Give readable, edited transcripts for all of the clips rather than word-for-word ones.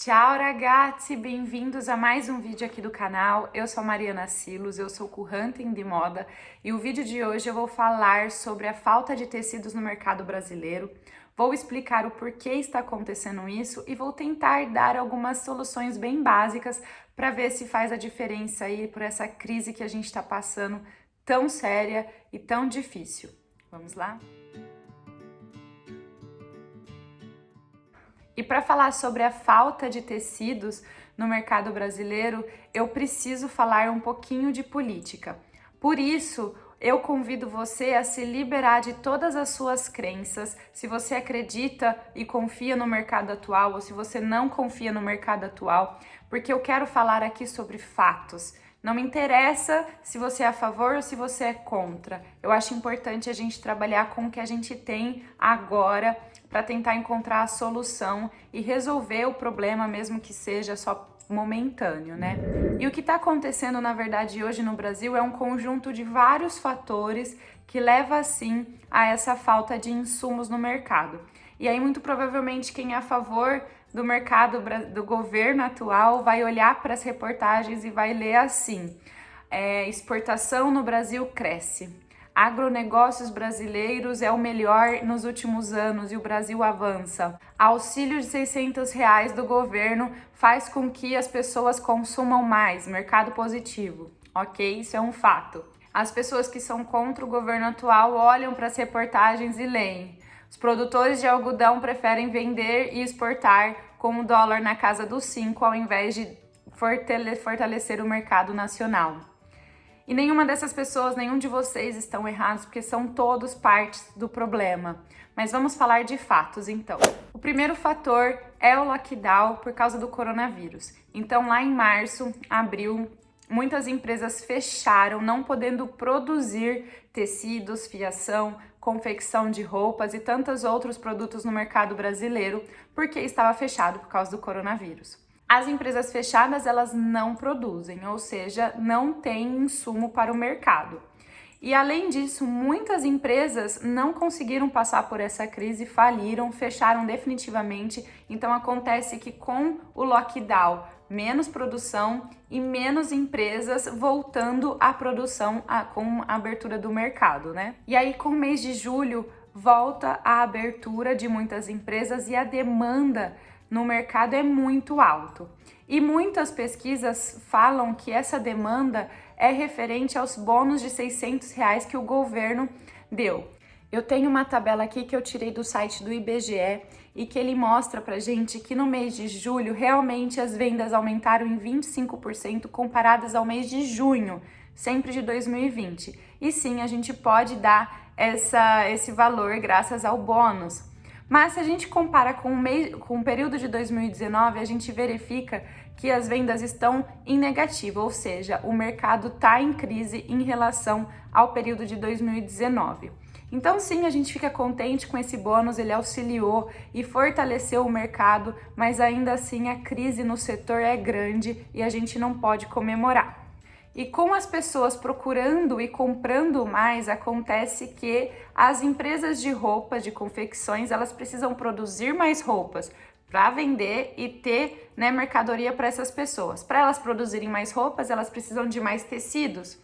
Ciao ragazzi, bem-vindos a mais um vídeo aqui do canal. Eu sou a Mariana Silos, eu sou co-hunting de moda e o vídeo de hoje eu vou falar sobre a falta de tecidos no mercado brasileiro. Vou explicar o porquê está acontecendo isso e vou tentar dar algumas soluções bem básicas para ver se faz a diferença aí por essa crise que a gente está passando tão séria e tão difícil. Vamos lá? E para falar sobre a falta de tecidos no mercado brasileiro, eu preciso falar um pouquinho de política. Por isso, eu convido você a se liberar de todas as suas crenças, se você acredita e confia no mercado atual ou se você não confia no mercado atual, porque eu quero falar aqui sobre fatos. Não me interessa se você é a favor ou se você é contra. Eu acho importante a gente trabalhar com o que a gente tem agora para tentar encontrar a solução e resolver o problema, mesmo que seja só momentâneo, né? E o que está acontecendo, na verdade, hoje no Brasil é um conjunto de vários fatores que leva, assim, a essa falta de insumos no mercado. E aí, muito provavelmente, quem é a favor do mercado do governo atual vai olhar para as reportagens e vai ler assim: exportação no Brasil cresce. Agronegócios brasileiros é o melhor nos últimos anos e o Brasil avança. Auxílio de R$600 do governo faz com que as pessoas consumam mais, mercado positivo. Ok, isso é um fato. As pessoas que são contra o governo atual olham para as reportagens e leem: os produtores de algodão preferem vender e exportar com o dólar na casa dos 5 ao invés de fortalecer o mercado nacional. E nenhuma dessas pessoas, nenhum de vocês estão errados, porque são todos partes do problema. Mas vamos falar de fatos, então. O primeiro fator é o lockdown por causa do coronavírus. Então, lá em março, abril, muitas empresas fecharam, não podendo produzir tecidos, fiação, confecção de roupas e tantos outros produtos no mercado brasileiro, porque estava fechado por causa do coronavírus. As empresas fechadas, elas não produzem, ou seja, não tem insumo para o mercado. E além disso, muitas empresas não conseguiram passar por essa crise, faliram, fecharam definitivamente. Então acontece que com o lockdown, menos produção e menos empresas voltando à produção com a abertura do mercado, né? E aí com o mês de julho volta a abertura de muitas empresas e a demanda no mercado é muito alto. E muitas pesquisas falam que essa demanda é referente aos bônus de R$600 que o governo deu. Eu tenho uma tabela aqui que eu tirei do site do IBGE e que ele mostra pra gente que no mês de julho realmente as vendas aumentaram em 25% comparadas ao mês de junho, sempre de 2020. E sim, a gente pode dar esse valor graças ao bônus. Mas se a gente compara com o período de 2019, a gente verifica que as vendas estão em negativo, ou seja, o mercado está em crise em relação ao período de 2019. Então sim, a gente fica contente com esse bônus, ele auxiliou e fortaleceu o mercado, mas ainda assim a crise no setor é grande e a gente não pode comemorar. E com as pessoas procurando e comprando mais, acontece que as empresas de roupas, de confecções, elas precisam produzir mais roupas para vender e ter, mercadoria para essas pessoas. Para elas produzirem mais roupas, elas precisam de mais tecidos.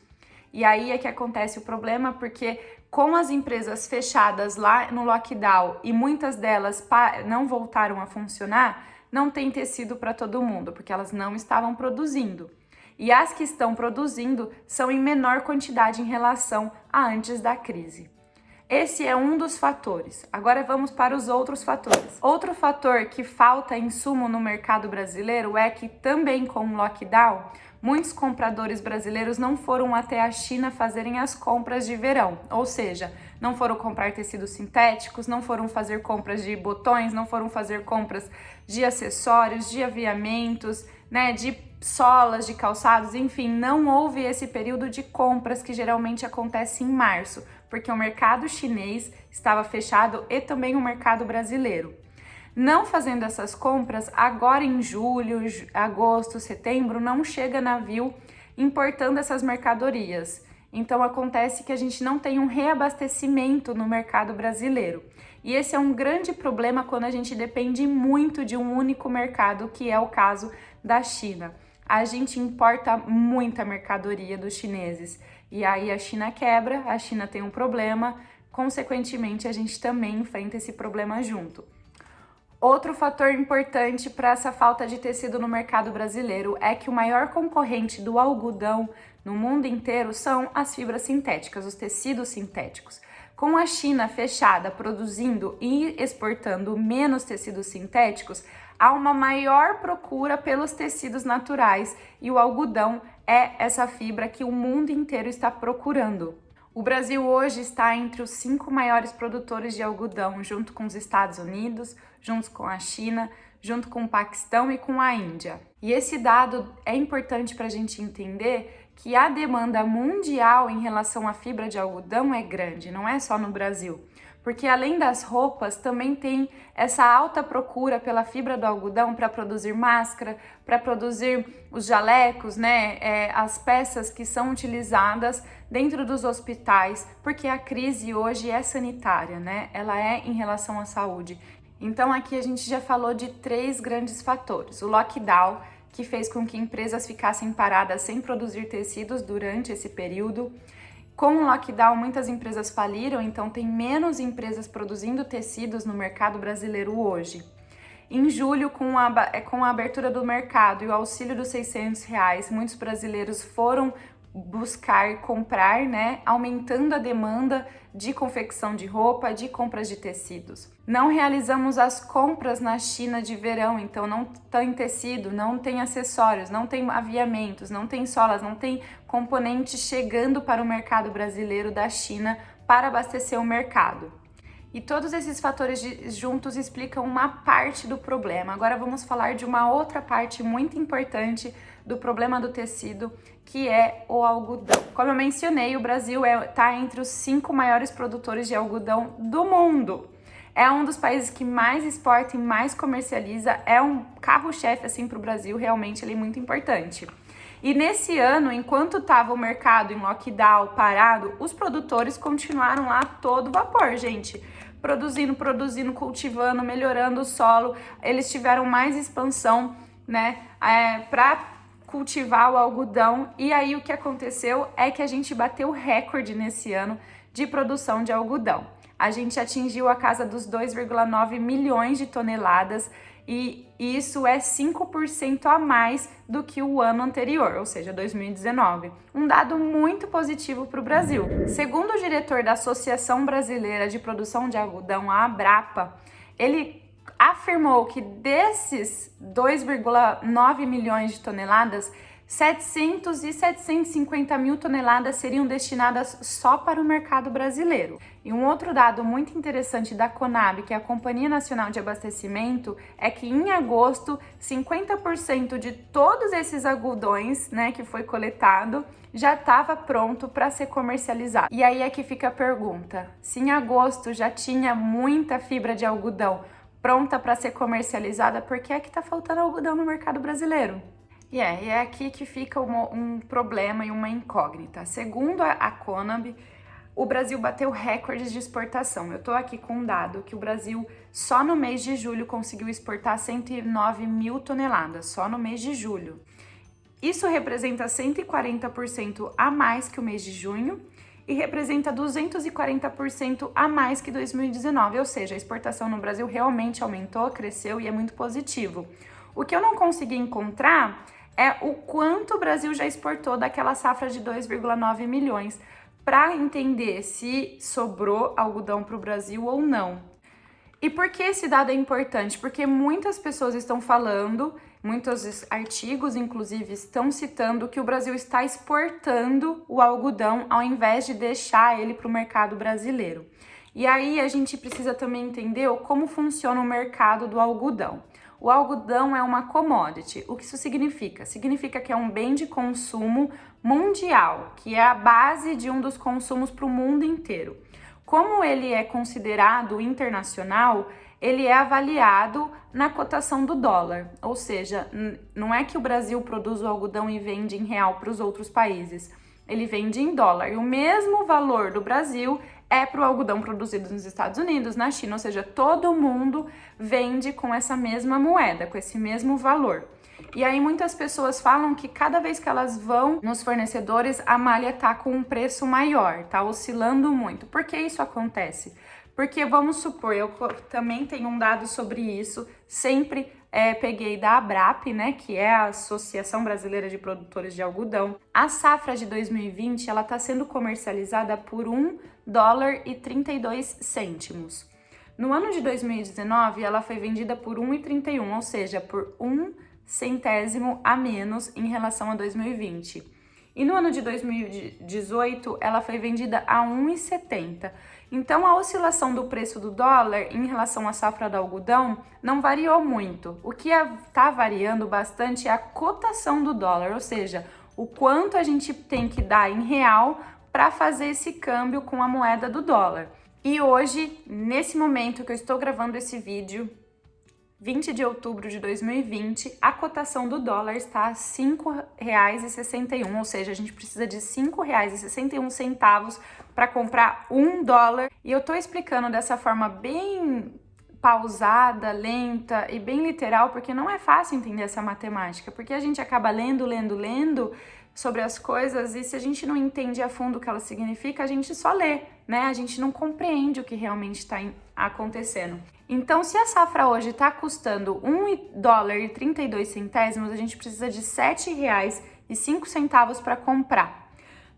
E aí é que acontece o problema, porque com as empresas fechadas lá no lockdown e muitas delas não voltaram a funcionar, não tem tecido para todo mundo, porque elas não estavam produzindo. E as que estão produzindo são em menor quantidade em relação a antes da crise. Esse é um dos fatores. Agora vamos para os outros fatores. Outro fator que falta insumo no mercado brasileiro é que também com o lockdown, muitos compradores brasileiros não foram até a China fazerem as compras de verão, ou seja, não foram comprar tecidos sintéticos, não foram fazer compras de botões, não foram fazer compras de acessórios, de aviamentos, de solas, de calçados, enfim, não houve esse período de compras que geralmente acontece em março, porque o mercado chinês estava fechado e também o mercado brasileiro. Não fazendo essas compras, agora em julho, agosto, setembro, não chega navio importando essas mercadorias. Então acontece que a gente não tem um reabastecimento no mercado brasileiro. E esse é um grande problema quando a gente depende muito de um único mercado, que é o caso da China. A gente importa muita mercadoria dos chineses e aí a China quebra, a China tem um problema, consequentemente a gente também enfrenta esse problema junto. Outro fator importante para essa falta de tecido no mercado brasileiro é que o maior concorrente do algodão no mundo inteiro são as fibras sintéticas, os tecidos sintéticos. Com a China fechada, produzindo e exportando menos tecidos sintéticos, há uma maior procura pelos tecidos naturais e o algodão é essa fibra que o mundo inteiro está procurando. O Brasil hoje está entre os 5 maiores produtores de algodão, junto com os Estados Unidos, junto com a China, junto com o Paquistão e com a Índia. E esse dado é importante para a gente entender que a demanda mundial em relação à fibra de algodão é grande, não é só no Brasil. Porque além das roupas, também tem essa alta procura pela fibra do algodão para produzir máscara, para produzir os jalecos, as peças que são utilizadas dentro dos hospitais, porque a crise hoje é sanitária, ela é em relação à saúde. Então aqui a gente já falou de 3 grandes fatores. O lockdown, que fez com que empresas ficassem paradas sem produzir tecidos durante esse período. Com o lockdown, muitas empresas faliram, então tem menos empresas produzindo tecidos no mercado brasileiro hoje. Em julho, com a abertura do mercado e o auxílio dos R$600, muitos brasileiros foram buscar comprar, aumentando a demanda de confecção de roupa, de compras de tecidos. Não realizamos as compras na China de verão, então não tem tecido, não tem acessórios, não tem aviamentos, não tem solas, não tem componentes chegando para o mercado brasileiro da China para abastecer o mercado. E todos esses fatores juntos explicam uma parte do problema. Agora vamos falar de uma outra parte muito importante do problema do tecido, que é o algodão. Como eu mencionei, o Brasil está entre os 5 maiores produtores de algodão do mundo. É um dos países que mais exporta e mais comercializa, é um carro-chefe assim para o Brasil, realmente ele é muito importante. E nesse ano, enquanto estava o mercado em lockdown, parado, os produtores continuaram lá a todo vapor, gente. Produzindo, cultivando, melhorando o solo. Eles tiveram mais expansão, para cultivar o algodão. E aí o que aconteceu é que a gente bateu recorde nesse ano de produção de algodão. A gente atingiu a casa dos 2,9 milhões de toneladas e isso é 5% a mais do que o ano anterior, ou seja, 2019. Um dado muito positivo para o Brasil. Segundo o diretor da Associação Brasileira de Produção de Algodão, a Abrapa, ele afirmou que desses 2,9 milhões de toneladas, 700 e 750 mil toneladas seriam destinadas só para o mercado brasileiro. E um outro dado muito interessante da Conab, que é a Companhia Nacional de Abastecimento, é que em agosto, 50% de todos esses algodões, que foi coletado, já estava pronto para ser comercializado. E aí é que fica a pergunta, se em agosto já tinha muita fibra de algodão pronta para ser comercializada, por que é que está faltando algodão no mercado brasileiro? E é aqui que fica um problema e uma incógnita. Segundo a Conab, o Brasil bateu recordes de exportação. Eu estou aqui com um dado que o Brasil, só no mês de julho, conseguiu exportar 109 mil toneladas, só no mês de julho. Isso representa 140% a mais que o mês de junho e representa 240% a mais que 2019, ou seja, a exportação no Brasil realmente aumentou, cresceu e é muito positivo. O que eu não consegui encontrar é o quanto o Brasil já exportou daquela safra de 2,9 milhões, para entender se sobrou algodão para o Brasil ou não. E por que esse dado é importante? Porque muitas pessoas estão falando, muitos artigos inclusive estão citando que o Brasil está exportando o algodão ao invés de deixar ele para o mercado brasileiro. E aí a gente precisa também entender como funciona o mercado do algodão. O algodão é uma commodity. O que isso significa? Significa que é um bem de consumo mundial, que é a base de um dos consumos para o mundo inteiro. Como ele é considerado internacional, ele é avaliado na cotação do dólar. Ou seja, não é que o Brasil produz o algodão e vende em real para os outros países. Ele vende em dólar. E o mesmo valor do Brasil é para o algodão produzido nos Estados Unidos, na China, ou seja, todo mundo vende com essa mesma moeda, com esse mesmo valor. E aí muitas pessoas falam que cada vez que elas vão nos fornecedores, a malha tá com um preço maior, tá oscilando muito. Por que isso acontece? Porque vamos supor, eu também tenho um dado sobre isso, sempre peguei da ABRAP, né, que é a Associação Brasileira de Produtores de Algodão. A safra de 2020, ela está sendo comercializada por $1,32. No ano de 2019, ela foi vendida por 1,31, ou seja, por 1 centésimo a menos em relação a 2020. E no ano de 2018, ela foi vendida a 1,70. Então, a oscilação do preço do dólar em relação à safra do algodão não variou muito. O que está variando bastante é a cotação do dólar, ou seja, o quanto a gente tem que dar em real para fazer esse câmbio com a moeda do dólar. E hoje, nesse momento que eu estou gravando esse vídeo, 20 de outubro de 2020, a cotação do dólar está a R$ 5,61, ou seja, a gente precisa de R$ 5,61 para comprar $1. E eu tô explicando dessa forma bem pausada, lenta e bem literal, porque não é fácil entender essa matemática, porque a gente acaba lendo sobre as coisas e se a gente não entende a fundo o que ela significa, a gente só lê, né? A gente não compreende o que realmente está acontecendo. Então, se a safra hoje está custando $1,32, a gente precisa de R$ 7,05 para comprar.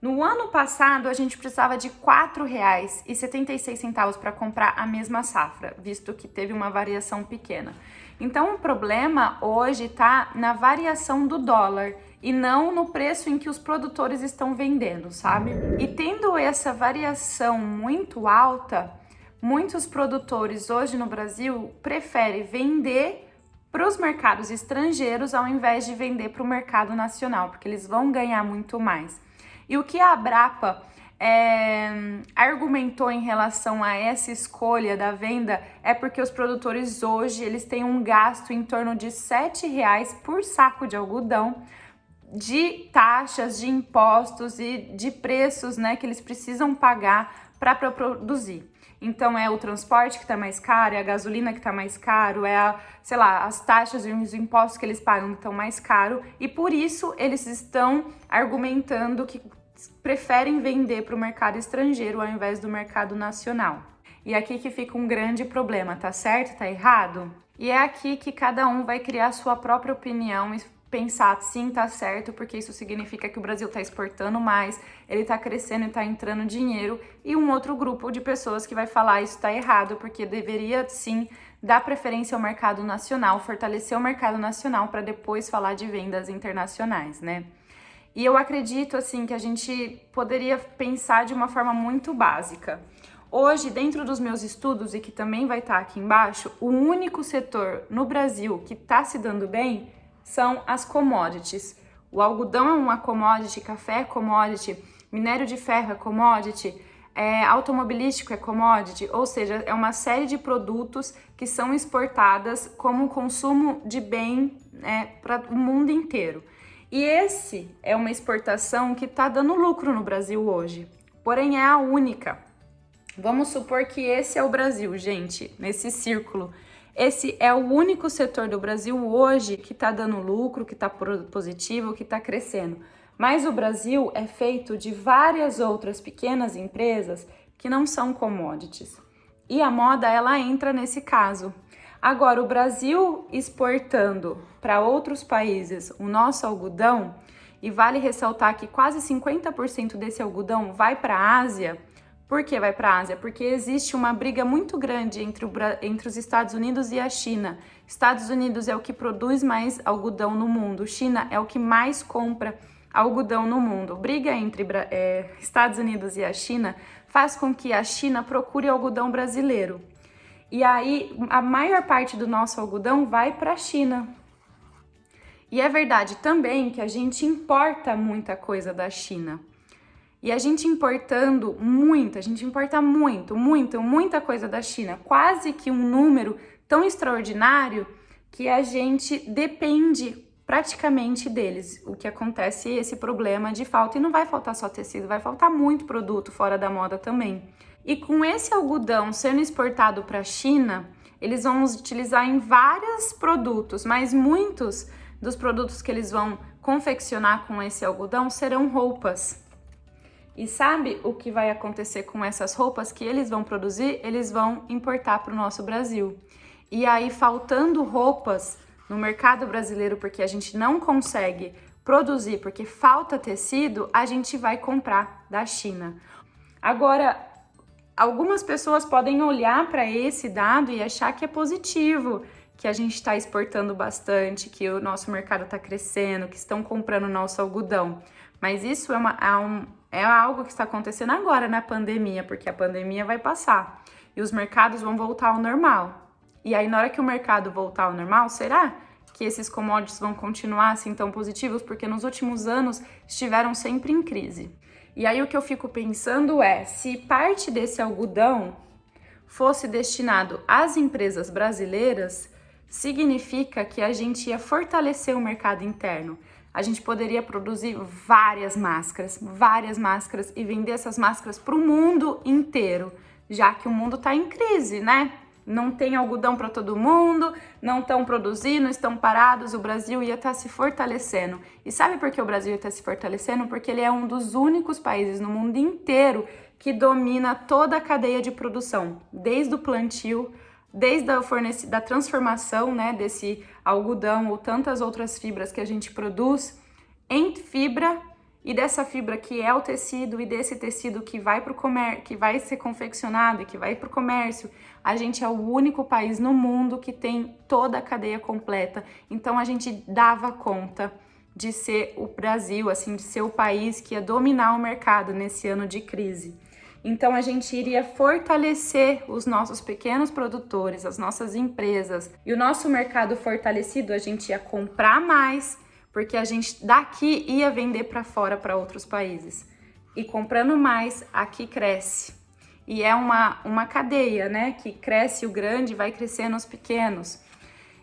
No ano passado, a gente precisava de R$ 4,76 para comprar a mesma safra, visto que teve uma variação pequena. Então, o problema hoje está na variação do dólar e não no preço em que os produtores estão vendendo, sabe? E tendo essa variação muito alta, muitos produtores hoje no Brasil preferem vender para os mercados estrangeiros ao invés de vender para o mercado nacional, porque eles vão ganhar muito mais. E o que a Abrapa argumentou em relação a essa escolha da venda é porque os produtores hoje eles têm um gasto em torno de R$ 7,00 por saco de algodão, de taxas, de impostos e de preços, né, que eles precisam pagar para produzir. Então é o transporte que está mais caro, é a gasolina que está mais caro, as taxas e os impostos que eles pagam que estão mais caro, e por isso eles estão argumentando que preferem vender para o mercado estrangeiro ao invés do mercado nacional. E aqui que fica um grande problema, tá certo? Tá errado? E é aqui que cada um vai criar a sua própria opinião e pensar, sim, tá certo, porque isso significa que o Brasil tá exportando mais, ele tá crescendo e tá entrando dinheiro, e um outro grupo de pessoas que vai falar isso tá errado, porque deveria, sim, dar preferência ao mercado nacional, fortalecer o mercado nacional para depois falar de vendas internacionais, né? E eu acredito, assim, que a gente poderia pensar de uma forma muito básica. Hoje, dentro dos meus estudos, e que também vai estar aqui embaixo, o único setor no Brasil que está se dando bem são as commodities. O algodão é uma commodity, café é commodity, minério de ferro é commodity, automobilístico é commodity, ou seja, é uma série de produtos que são exportadas como consumo de bem para o mundo inteiro. E esse é uma exportação que está dando lucro no Brasil hoje, porém é a única. Vamos supor que esse é o Brasil, gente, nesse círculo. Esse é o único setor do Brasil hoje que está dando lucro, que está positivo, que está crescendo. Mas o Brasil é feito de várias outras pequenas empresas que não são commodities. E a moda, ela entra nesse caso. Agora, o Brasil exportando para outros países o nosso algodão, e vale ressaltar que quase 50% desse algodão vai para a Ásia. Por que vai para a Ásia? Porque existe uma briga muito grande entre os Estados Unidos e a China. Estados Unidos é o que produz mais algodão no mundo. China é o que mais compra algodão no mundo. Briga entre Estados Unidos e a China faz com que a China procure algodão brasileiro. E aí, a maior parte do nosso algodão vai para a China. E é verdade também que a gente importa muita coisa da China. E a gente importando muito, a gente importa muita coisa da China, quase que um número tão extraordinário que a gente depende praticamente deles. O que acontece é esse problema de falta, e não vai faltar só tecido, vai faltar muito produto fora da moda também. E com esse algodão sendo exportado para a China, eles vão utilizar em vários produtos, mas muitos dos produtos que eles vão confeccionar com esse algodão serão roupas. E sabe o que vai acontecer com essas roupas que eles vão produzir? Eles vão importar para o nosso Brasil. E aí, faltando roupas no mercado brasileiro, porque a gente não consegue produzir, porque falta tecido, a gente vai comprar da China. Agora, algumas pessoas podem olhar para esse dado e achar que é positivo, que a gente está exportando bastante, que o nosso mercado está crescendo, que estão comprando nosso algodão. Mas isso é algo que está acontecendo agora na pandemia, porque a pandemia vai passar e os mercados vão voltar ao normal. E aí, na hora que o mercado voltar ao normal, será que esses commodities vão continuar assim tão positivos? Porque nos últimos anos estiveram sempre em crise. E aí o que eu fico pensando é, se parte desse algodão fosse destinado às empresas brasileiras, significa que a gente ia fortalecer o mercado interno. A gente poderia produzir várias máscaras e vender essas máscaras para o mundo inteiro, já que o mundo está em crise, né? Não tem algodão para todo mundo, não estão produzindo, estão parados, o Brasil ia estar se fortalecendo. E sabe por que o Brasil ia estar se fortalecendo? Porque ele é um dos únicos países no mundo inteiro que domina toda a cadeia de produção, desde o plantio, desde da transformação, né, desse algodão ou tantas outras fibras que a gente produz em fibra, e dessa fibra que é o tecido, e desse tecido que vai para o comércio, que vai ser confeccionado e que vai para o comércio. A gente é o único país no mundo que tem toda a cadeia completa. Então a gente dava conta de ser o Brasil, assim, de ser o país que ia dominar o mercado nesse ano de crise. Então a gente iria fortalecer os nossos pequenos produtores, as nossas empresas, e o nosso mercado fortalecido, a gente ia comprar mais, porque a gente daqui ia vender para fora, para outros países. E comprando mais, aqui cresce. E é uma cadeia, né? Que cresce o grande, vai crescendo os pequenos.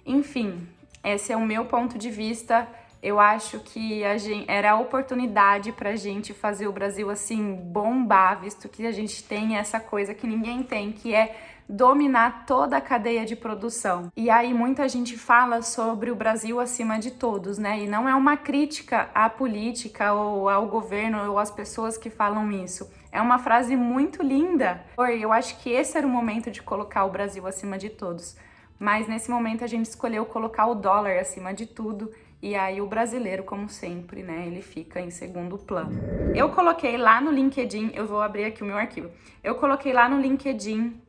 Enfim, esse é o meu ponto de vista. Eu acho que era a oportunidade para a gente fazer o Brasil assim bombar, visto que a gente tem essa coisa que ninguém tem, que é dominar toda a cadeia de produção. E aí muita gente fala sobre o Brasil acima de todos, né? E não é uma crítica à política ou ao governo ou às pessoas que falam isso. É uma frase muito linda. Eu acho que esse era o momento de colocar o Brasil acima de todos. Mas nesse momento a gente escolheu colocar o dólar acima de tudo. E aí o brasileiro, como sempre, né, ele fica em segundo plano. Eu coloquei lá no LinkedIn, eu vou abrir aqui o meu arquivo. Eu coloquei lá no LinkedIn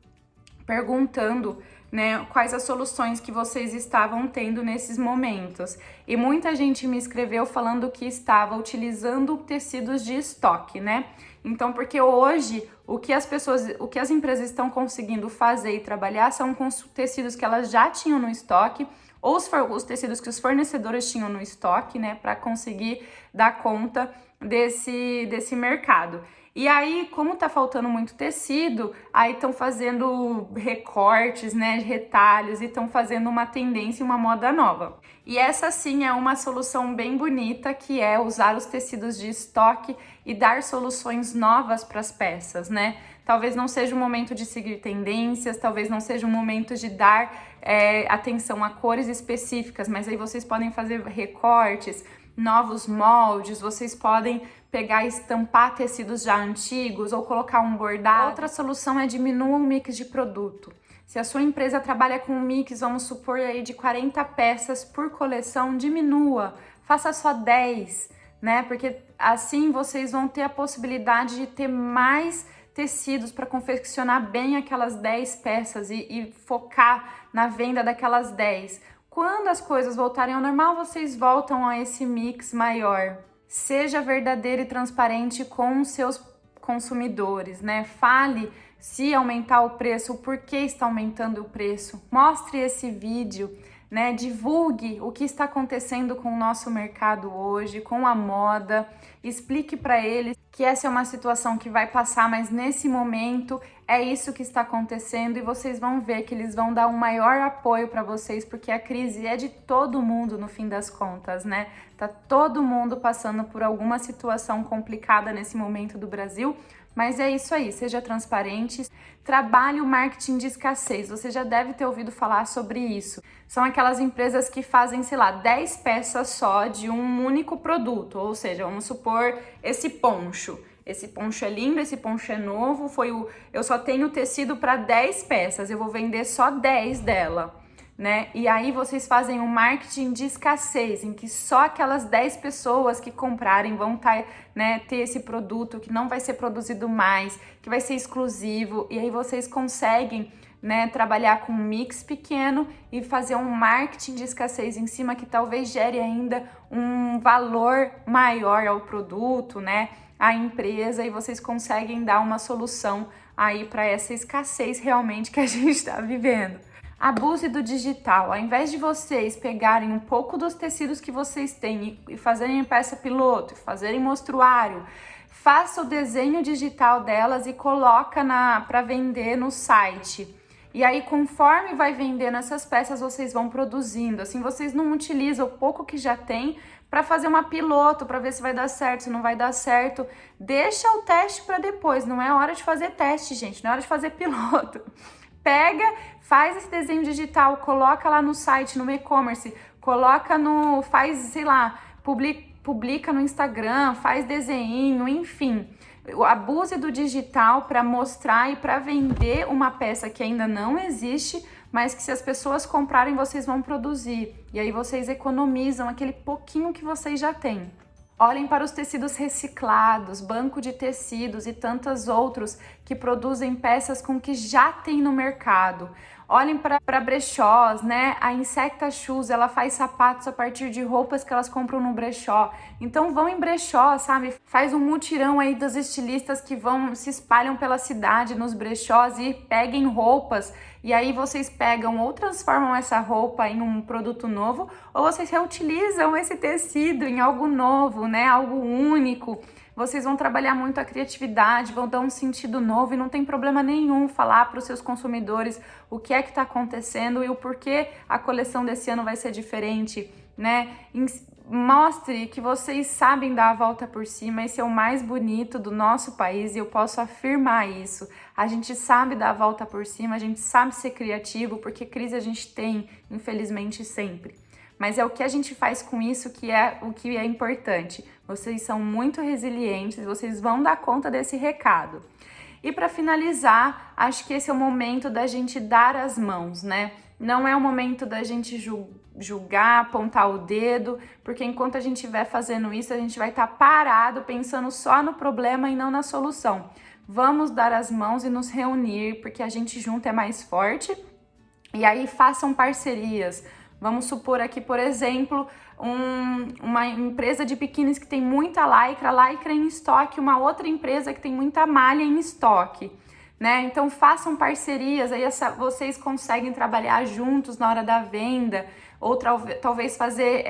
perguntando, né, quais as soluções que vocês estavam tendo nesses momentos. E muita gente me escreveu falando que estava utilizando tecidos de estoque, né? Então, porque hoje o que as empresas estão conseguindo fazer e trabalhar são com tecidos que elas já tinham no estoque, ou os tecidos que os fornecedores tinham no estoque, né, para conseguir dar conta desse mercado. E aí, como tá faltando muito tecido, aí estão fazendo recortes, né, retalhos, e estão fazendo uma tendência, uma moda nova. E essa sim é uma solução bem bonita, que é usar os tecidos de estoque e dar soluções novas para as peças, né? Talvez não seja o momento de seguir tendências, talvez não seja o momento de dar atenção a cores específicas, mas aí vocês podem fazer recortes, novos moldes, vocês podem pegar e estampar tecidos já antigos ou colocar um bordado. Outra solução é diminuir o mix de produto. Se a sua empresa trabalha com um mix, vamos supor aí de 40 peças por coleção, diminua, faça só 10, né? Porque assim vocês vão ter a possibilidade de ter mais tecidos para confeccionar bem aquelas 10 peças e focar na venda daquelas 10. Quando as coisas voltarem ao normal, vocês voltam a esse mix maior. Seja verdadeiro e transparente com os seus consumidores, né? Fale se aumentar o preço, o porquê está aumentando o preço. Mostre esse vídeo, né? Divulgue o que está acontecendo com o nosso mercado hoje, com a moda. Explique para eles que essa é uma situação que vai passar, mas nesse momento É isso que está acontecendo e vocês vão ver que eles vão dar um maior apoio para vocês, porque a crise é de todo mundo no fim das contas, né? Tá todo mundo passando por alguma situação complicada nesse momento do Brasil, mas é isso aí, seja transparente, trabalhe o marketing de escassez. Você já deve ter ouvido falar sobre isso. São aquelas empresas que fazem, sei lá, 10 peças só de um único produto, ou seja, vamos supor esse poncho. Esse poncho é lindo, esse poncho é novo, eu só tenho tecido para 10 peças, eu vou vender só 10 dela, né? E aí vocês fazem um marketing de escassez, em que só aquelas 10 pessoas que comprarem vão né, ter esse produto que não vai ser produzido mais, que vai ser exclusivo, e aí vocês conseguem, né, trabalhar com um mix pequeno e fazer um marketing de escassez em cima que talvez gere ainda um valor maior ao produto, né? A empresa, e vocês conseguem dar uma solução aí para essa escassez realmente que a gente está vivendo. Abuse do digital. Ao invés de vocês pegarem um pouco dos tecidos que vocês têm e fazerem peça piloto, fazerem mostruário, faça o desenho digital delas e coloca para vender no site. E aí, conforme vai vendendo essas peças, vocês vão produzindo. Assim, vocês não utilizam o pouco que já tem para fazer uma piloto, para ver se vai dar certo, se não vai dar certo. Deixa o teste para depois. Não é hora de fazer teste, gente. Não é hora de fazer piloto. Pega, faz esse desenho digital, coloca lá no site, no e-commerce, faz, sei lá, publica no Instagram, faz desenho, enfim. Abuse do digital para mostrar e para vender uma peça que ainda não existe, mas que se as pessoas comprarem, vocês vão produzir. E aí vocês economizam aquele pouquinho que vocês já têm. Olhem para os tecidos reciclados, banco de tecidos e tantos outros que produzem peças com o que já tem no mercado. Olhem para brechós, né? A Insecta Shoes, ela faz sapatos a partir de roupas que elas compram no brechó. Então vão em brechó, sabe? Faz um mutirão aí dos estilistas que se espalham pela cidade nos brechós e peguem roupas. E aí vocês pegam ou transformam essa roupa em um produto novo, ou vocês reutilizam esse tecido em algo novo, né? Algo único. Vocês vão trabalhar muito a criatividade, vão dar um sentido novo e não tem problema nenhum falar para os seus consumidores o que é que está acontecendo e o porquê a coleção desse ano vai ser diferente, né? Mostre que vocês sabem dar a volta por cima. Esse é o mais bonito do nosso país e eu posso afirmar isso. A gente sabe dar a volta por cima, a gente sabe ser criativo, porque crise a gente tem, infelizmente, sempre. Mas é o que a gente faz com isso que é o que é importante. Vocês são muito resilientes, vocês vão dar conta desse recado. E para finalizar, acho que esse é o momento da gente dar as mãos, né? Não é o momento da gente julgar, apontar o dedo, porque enquanto a gente estiver fazendo isso, a gente vai estar parado pensando só no problema e não na solução. Vamos dar as mãos e nos reunir, porque a gente junto é mais forte. E aí façam parcerias. Vamos supor aqui, por exemplo, uma empresa de biquínis que tem muita lycra em estoque, uma outra empresa que tem muita malha em estoque, né? Então façam parcerias, aí vocês conseguem trabalhar juntos na hora da venda, ou talvez fazer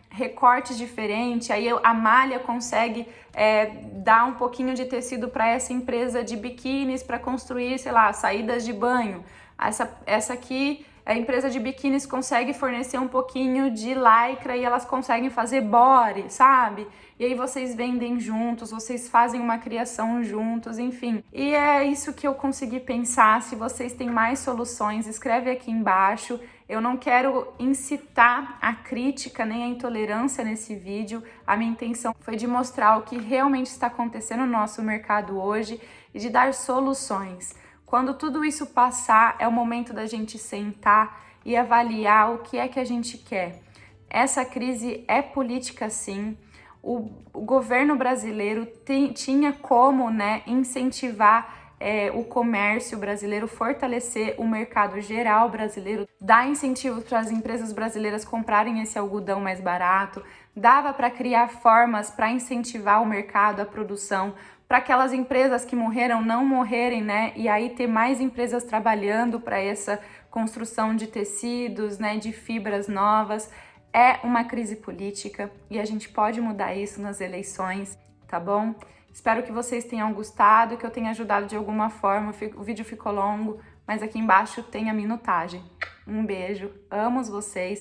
recortes diferentes, aí a malha consegue dar um pouquinho de tecido para essa empresa de biquínis para construir, sei lá, saídas de banho. Essa aqui, a empresa de biquínis consegue fornecer um pouquinho de lycra e elas conseguem fazer body, sabe? E aí vocês vendem juntos, vocês fazem uma criação juntos, enfim. E é isso que eu consegui pensar. Se vocês têm mais soluções, escreve aqui embaixo. Eu não quero incitar a crítica nem a intolerância nesse vídeo. A minha intenção foi de mostrar o que realmente está acontecendo no nosso mercado hoje e de dar soluções. Quando tudo isso passar, é o momento da gente sentar e avaliar o que é que a gente quer. Essa crise é política, sim. O governo brasileiro tinha como, né, incentivar o comércio brasileiro, fortalecer o mercado geral brasileiro, dar incentivos para as empresas brasileiras comprarem esse algodão mais barato, dava para criar formas para incentivar o mercado, a produção, para aquelas empresas que morreram não morrerem, né? E aí ter mais empresas trabalhando para essa construção de tecidos, né? De fibras novas. É uma crise política e a gente pode mudar isso nas eleições. tá bom? Espero que vocês tenham gostado, que eu tenha ajudado de alguma forma. O vídeo ficou longo, mas aqui embaixo tem a minutagem. Um beijo, amo vocês.